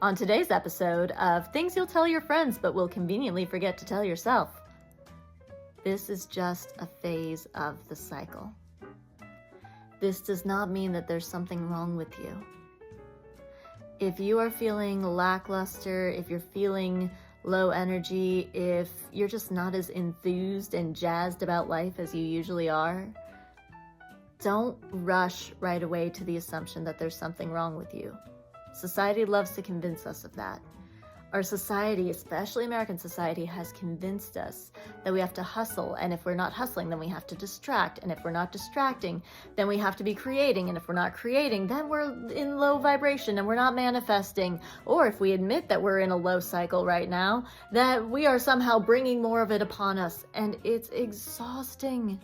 On today's episode of Things You'll Tell Your Friends but will conveniently forget to tell yourself. This is just a phase of the cycle. This does not mean that there's something wrong with you. If you are feeling lackluster, if you're feeling low energy, if you're just not as enthused and jazzed about life as you usually are, don't rush right away to the assumption that there's something wrong with you. Society loves to convince us of that. Our society, especially American society, has convinced us that we have to hustle, and if we're not hustling, then we have to distract, and if we're not distracting, then we have to be creating, and if we're not creating, then we're in low vibration and we're not manifesting. Or if we admit that we're in a low cycle right now, that we are somehow bringing more of it upon us, and it's exhausting.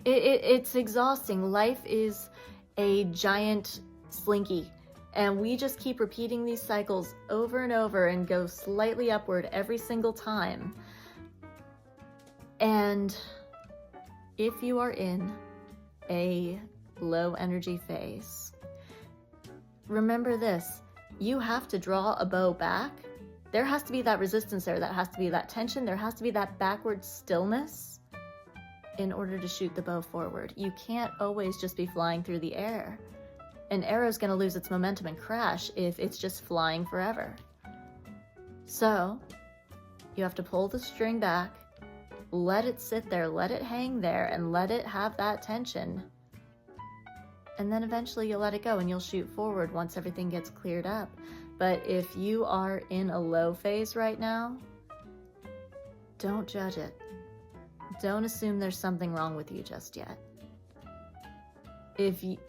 It's exhausting. Life is a giant slinky. And we just keep repeating these cycles over and over and go slightly upward every single time. And if you are in a low energy phase, remember this: you have to draw a bow back. There has to be that resistance there, that has to be that tension, there has to be that backward stillness in order to shoot the bow forward. You can't always just be flying through the air. An arrow's going to lose its momentum and crash if it's just flying forever. So, you have to pull the string back, let it sit there, let it hang there, and let it have that tension. And then eventually you'll let it go and you'll shoot forward once everything gets cleared up. But if you are in a low phase right now, don't judge it. Don't assume there's something wrong with you just yet.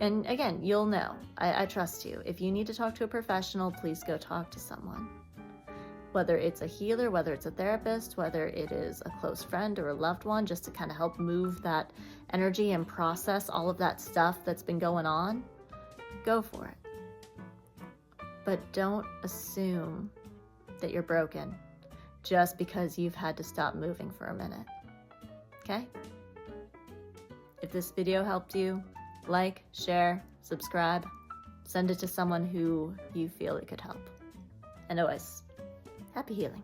And again, you'll know. I trust you. If you need to talk to a professional, please go talk to someone. Whether it's a healer, whether it's a therapist, whether it is a close friend or a loved one, just to kind of help move that energy and process all of that stuff that's been going on, go for it. But don't assume that you're broken just because you've had to stop moving for a minute. Okay? If this video helped you, like, share, subscribe, send it to someone who you feel it could help. And always, happy healing.